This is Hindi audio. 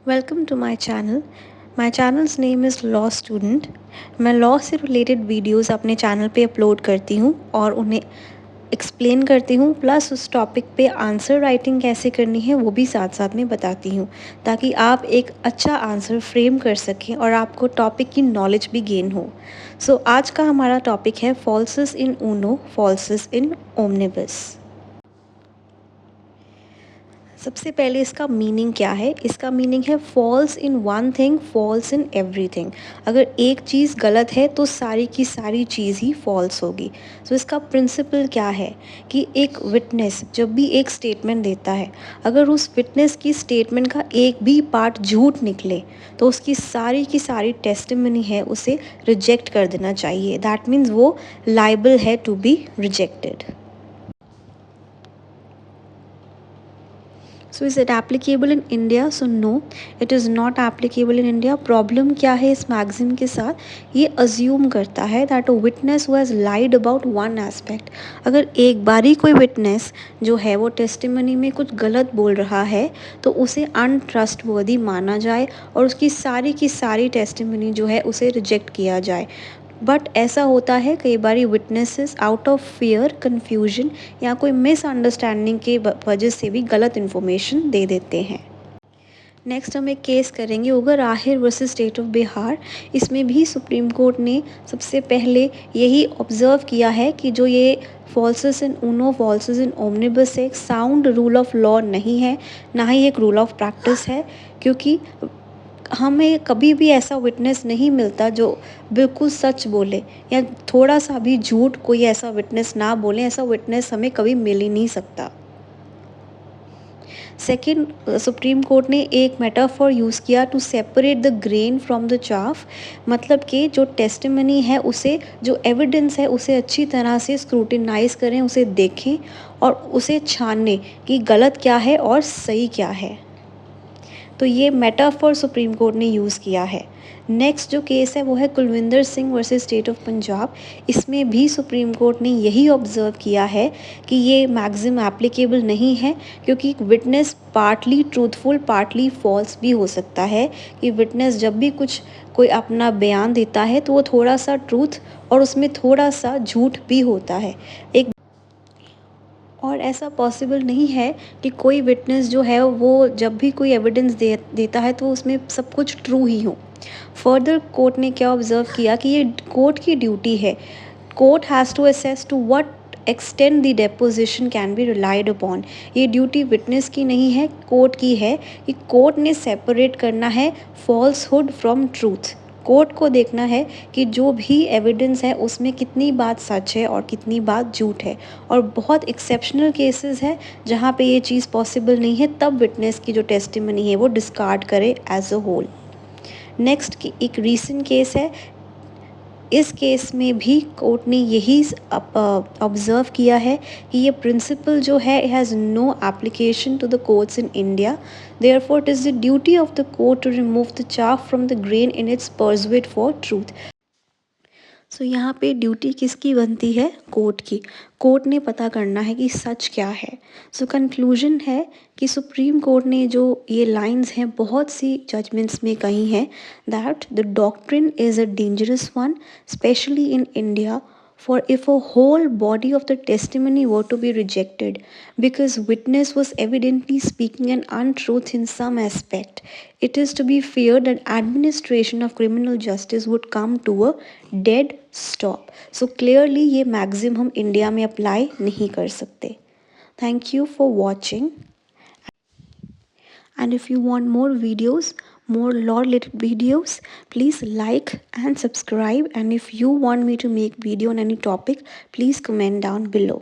Welcome to my channel. My channel's name is law student. मैं लॉ से रिलेटेड वीडियोस अपने चैनल पे अपलोड करती हूँ और उन्हें एक्सप्लेन करती हूँ, प्लस उस टॉपिक पे आंसर राइटिंग कैसे करनी है वो भी साथ साथ में बताती हूँ, ताकि आप एक अच्छा आंसर फ्रेम कर सकें और आपको टॉपिक की नॉलेज भी गेन हो। सो आज का हमारा टॉपिक है फॉल्सेस इन ऊनो, फॉल्सेस इन ओमनिबस। सबसे पहले इसका मीनिंग क्या है? इसका मीनिंग है falls in one thing, falls in everything. अगर एक चीज़ गलत है तो सारी की सारी चीज़ ही फॉल्स होगी। सो इसका प्रिंसिपल क्या है कि एक विटनेस जब भी एक स्टेटमेंट देता है, अगर उस विटनेस की स्टेटमेंट का एक भी पार्ट झूठ निकले तो उसकी सारी की सारी टेस्टिमनी है उसे रिजेक्ट कर देना चाहिए। दैट मीन्स वो लाइबल है to be rejected. So is it applicable in India? So no, it is not applicable in India. Problem क्या है इस मैगज़ीन के साथ? ये अज्यूम करता है that a witness who has lied about one aspect. अगर एक बारी कोई विटनेस जो है वो टेस्टिमनी में कुछ गलत बोल रहा है तो उसे अनट्रस्टवर्दी माना जाए और उसकी सारी की सारी टेस्टिमनी जो है उसे रिजेक्ट किया जाए। बट ऐसा होता है कई बारी witnesses out of fear, confusion या कोई मिसअंडरस्टैंडिंग के वजह से भी गलत इन्फॉर्मेशन दे देते हैं। नेक्स्ट हम एक केस करेंगे Ugar Ahir versus state of Bihar. इसमें भी सुप्रीम कोर्ट ने सबसे पहले यही ऑब्ज़र्व किया है कि जो ये फॉल्सेस इन ऊनो, फॉल्सेस इन ओमनिबस एक साउंड रूल ऑफ लॉ नहीं है, ना ही एक रूल ऑफ प्रैक्टिस है, क्योंकि हमें कभी भी ऐसा विटनेस नहीं मिलता जो बिल्कुल सच बोले या थोड़ा सा भी झूठ कोई ऐसा विटनेस ना बोले। ऐसा विटनेस हमें कभी मिल ही नहीं सकता। सेकेंड, सुप्रीम कोर्ट ने एक मेटाफॉर यूज़ किया to separate the grain from the chaff. मतलब कि जो टेस्टिमनी है उसे, जो एविडेंस है उसे अच्छी तरह से स्क्रूटिनाइज करें, उसे देखें और उसे छानें कि गलत क्या है और सही क्या है। तो ये मेटाफॉर सुप्रीम कोर्ट ने यूज़ किया है। नेक्स्ट जो केस है वो है Kulwinder Singh versus state of Punjab. इसमें भी सुप्रीम कोर्ट ने यही ऑब्ज़र्व किया है कि ये मैक्सिम एप्लीकेबल नहीं है, क्योंकि witness partly truthful partly false भी हो सकता है। कि विटनेस जब भी कुछ कोई अपना बयान देता है तो वो थोड़ा सा ट्रूथ और उसमें थोड़ा सा झूठ भी होता है। एक और ऐसा पॉसिबल नहीं है कि कोई विटनेस जो है वो जब भी कोई एविडेंस देता है तो उसमें सब कुछ ट्रू ही हो। फर्दर कोर्ट ने क्या ऑब्ज़र्व किया कि ये कोर्ट की ड्यूटी है, court has to assess to what extent the deposition can be relied upon. ये ड्यूटी विटनेस की नहीं है, कोर्ट की है कि कोर्ट ने सेपरेट करना है फॉल्सहुड फ्रॉम ट्रूथ। कोर्ट को देखना है कि जो भी एविडेंस है उसमें कितनी बात सच है और कितनी बात झूठ है। और बहुत एक्सेप्शनल केसेस है जहाँ पे ये चीज़ पॉसिबल नहीं है, तब विटनेस की जो टेस्टिमनी है वो डिस्कार्ड करे एज अ होल। नेक्स्ट की एक रीसेंट केस है। इस केस में भी कोर्ट ने यही ऑब्ज़र्व किया है कि ये प्रिंसिपल जो है has no application to the courts in India. Therefore it is the duty of the court to remove the chaff from the grain in its pursuit for truth. So यहाँ पे ड्यूटी किसकी बनती है? कोर्ट की। कोर्ट ने पता करना है कि सच क्या है। सो कंक्लूजन है कि सुप्रीम कोर्ट ने जो ये लाइंस हैं बहुत सी जजमेंट्स में कही हैं that the doctrine is a dangerous one, specially in India, for if a whole body of the testimony were to be rejected because witness was evidently speaking an untruth in some aspect, it is to be feared that administration of criminal justice would come to a dead stop. So clearly ये maxim हम इंडिया में अप्लाई नहीं कर सकते। Thank you for watching, and if you want more videos, more law related videos, please like and subscribe, and if you want me to make video on any topic, please comment down below.